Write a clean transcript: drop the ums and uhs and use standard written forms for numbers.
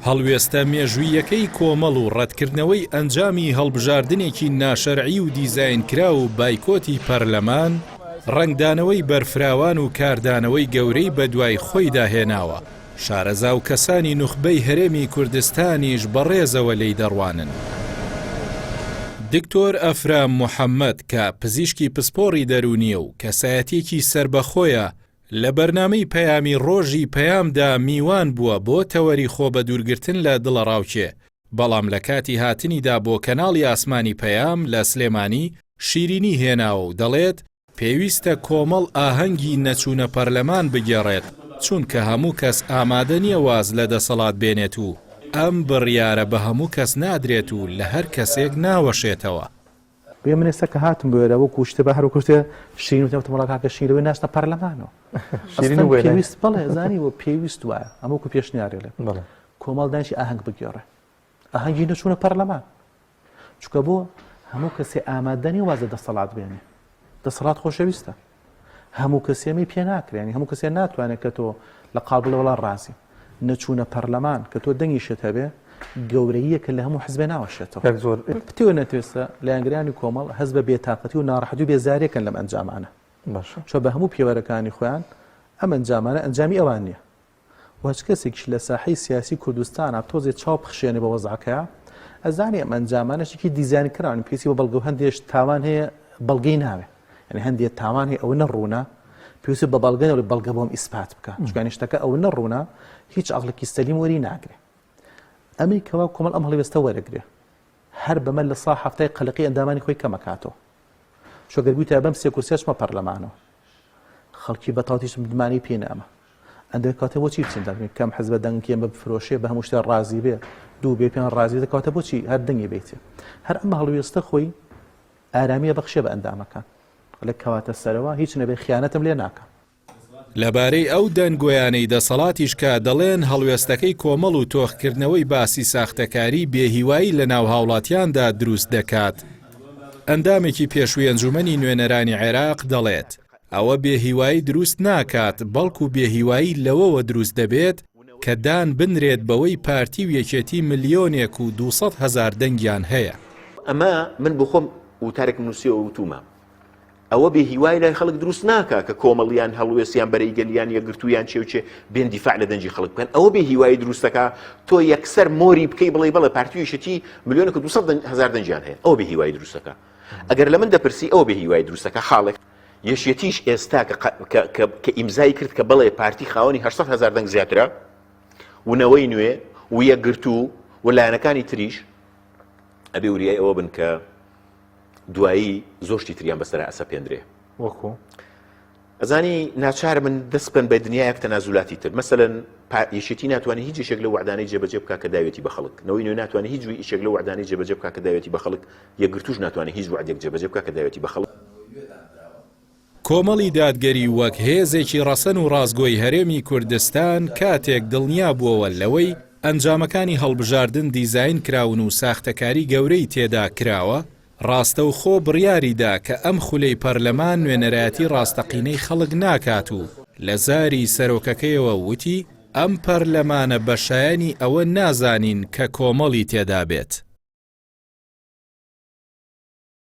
هەڵوێستە مێژوویەکەی کۆمەڵ و ڕەتکردنەوەی ئەنجامی هەڵبژاردنێکی ناشەرعی و دیزاینکرا و بایکۆتی پەرلەمان ڕنگدانەوەی بەرفراوان و کاردانەوەی گەورەی بەدوای خۆی داهێناوە. شارەزا و کەسانی نوخبەی هەرێمی کوردستانیش بەڕێزەوە لێی دەڕوانن. دکتۆر ئەفرام موحەممەد کە پزیشکی پسپۆڕی دەرونیە و کەسایەتێکی سربەخۆیە لە بەرنامەی پەیامی ڕۆژی پەیامدا میوان بووە بۆ تەوەری خۆ بە دوورگرتن لە دڵە ڕاوچێ، بەڵام لە کاتی هاتنیدا بۆ کەناڵی ئاسمانی پەیام لە سلێمانی شیرینی هێناوە و دەڵێت پێویستە کۆمەڵ ئاهەنگی نەچوونە پەرلەمان بگێڕێت، چونکە هەموو کەس ئامادە نییە واز لە دەسەڵات بێنێت و ئەم بڕیارە بە هەموو کەس نادرێت و لە هەر کەسێک ناوەشێتەوە. بێ منێستا کە هاتم بۆێرە وە کوشتە بە هەرو کوشتە شین وتەمەڵاکە شیرەوەی ناشتە پەرلەمانەوە پێویست بڵێ زانی بۆ پێویست وایە ئەمەکو پێشنیارێ لێ کۆمەڵ دانیشی ئاهەنگ بگێڕێ، ئاهەنگی نەچوونە پەرلەمان، چونکە بۆ هەموو کەسێ ئامادەنی وازە دەسەڵات بێنێ. دەسەڵات خۆشەویستە، هەموو کەسێمی پێ ناکرێنی، هەموو کەسێ ناتوانێت کە تۆ لە قابلە وڵات ڕازی نەچوونە پەرلەمان کە تۆ دەنگیشت هەبێ گەورەیە کە لە هەموو حزبێ ناوەشێتەوە. زۆر پتیوە نەتوێستە لە یانگرانی کۆمەڵ هەز بە بێتاقەتی و ناڕەحەتی و بێزارێکن لەم ئەنجامانە. چۆ بە هەموو پێوەرەکانی خۆیان ئەم ئەنجامانە ئەنجامی ئەوان نییە. هیچ کەسێکیش لە ساحەی سیاسی کوردستانە تۆزێ چاو بخشێنێ بە وەزعەکەیە ئەزانێ ئەم ئەنجامانەشێکی دیزاینکراون پێویستی بە بەڵگە و هەندێش تاوان هەیە بەڵگەی ناوێ، یعنی هەندێک تاوان هەیە ئەوە نەڕوونە پێویستی بە بەڵگە و بەڵگە بۆم ئیسپات بکە، چونکە شتەکە ئەوە نەڕوونە هیچ عەقڵێکی سەلیم وەری ناگرێ. ئەمەی کەوا کۆمەڵ ئەم هەڵوێستە وەرەگرێ هەر بەمە لە سا هەفتەی قەلقی ئەندامانی خۆی کەمەکاتەوە. شۆگەرگوتە بەم سێ کورسیەشمە پەرلەمانەوە خەڵکی بەتاڵتیش دمانی پێ نامە ئەندێ کاتە بۆچی بچین دەبین کەم حزبە دەنگێن بە بفرۆشێ بە هەموو شتێ ڕازی بێ دوو بێ پێیان ڕازی دەکاتە بۆچی هەر دەنگی بێتێ. هەر ئەمە هەڵوێستە خۆی ئارامیە بەخشێ بە ئەندامەکان لە کەواتە سەرەوە هیچ نەبێ خیانەتم لێ ناکە. لەبارەی ئەو دەنگۆیانەی دەسەڵاتیش کە دەڵێن هەڵوێستەکەی کۆمەڵ و تۆخکردنەوەی باسی ساختەکاری بێهیوایی لە ناو هاوڵاتیاندا دروست دەکات. ئەندامێکی پێشووی ئەنجومەنی نوێنەرانی عێراق دەڵێت ئەوە بێهیوایی دروست ناکات، بەڵکو بێهیوایی لەوەوە دروست دەبێت کە دان بنرێت بەوەی پارتی و یەکێتی ملیۆنێک و 200,000 دەنگیان هەیە. ئەمە من بۆ خۆم وتارێک نووسیەوە وتومە ئەوە بێهیوای لای خەڵک دروست ناکە کە کۆمەڵیان هەڵوێستیان بەرەیگەلیان یەکگرتوویان چێوچێ بێن دیفاع لە دەنجی خەڵک بکەن. ئەوە بێهیوایی دروستەکە تۆ یەکسەر مۆری بکەی بڵێ بەڵێ پارتی و یەکێتی ملیۆنێک و 200,000 دەنجیان هەیە، ئەوە بێهیوایی دروستەکە. ئەگەر لە من دەپرسی ئەوە بێهیوایی دروستەکە حاڵێک یەشێتیش ئێستا کە ئیمزای کرد کە بڵێ پارتی خاوەنی 800,000 دەنگ زیاترە ونەوەی نوێ و یەکگرتوو و لایەنەکانی تریش ئەبێ وریای ئەوە بن کە دوایی زۆشتی تریان بەسەر ئەسە پێندرێ. وەکو ئەزانی ناچار من دەست بن بە دنیایەک تەنازولاتی تر، مەسەلەن یەشێتی ناتوانێت هیچ یەشێک لە وعدانەی جێبەجێ بکات کە داوێتی بە خەڵک، نەوەی نوێ ناتوانێت هیچ یەشێک لە وعدانەی جێبەجێ بکات کە داوێتی بە خەڵک، یەکگرتووش ناتوانێت هیچ وعدێک جێبەجێ بکات کە داوێتی بە خەڵک. کۆمەڵی دادگەری وەک هێزێکی ڕەسەن و ڕازگۆی هەرێمی کوردستان کاتێک دڵنیا بووەوە لەوەی ئەنجامەکانی هەڵبژاردن دیزاین کراون و ساختەکاری گەورەی تێدا کراوە، ڕاستەوخۆ بڕیاریدا کە ئەم خولەی پەرلەمان نوێنەرایەتی ڕاستەقینەی خەڵک ناکات و لە زاری سەرۆکەکەیەوە وتی ئەم پەرلەمانە بەشایەنی ئەوە نازانین کە کۆمەڵی تێدا بێت.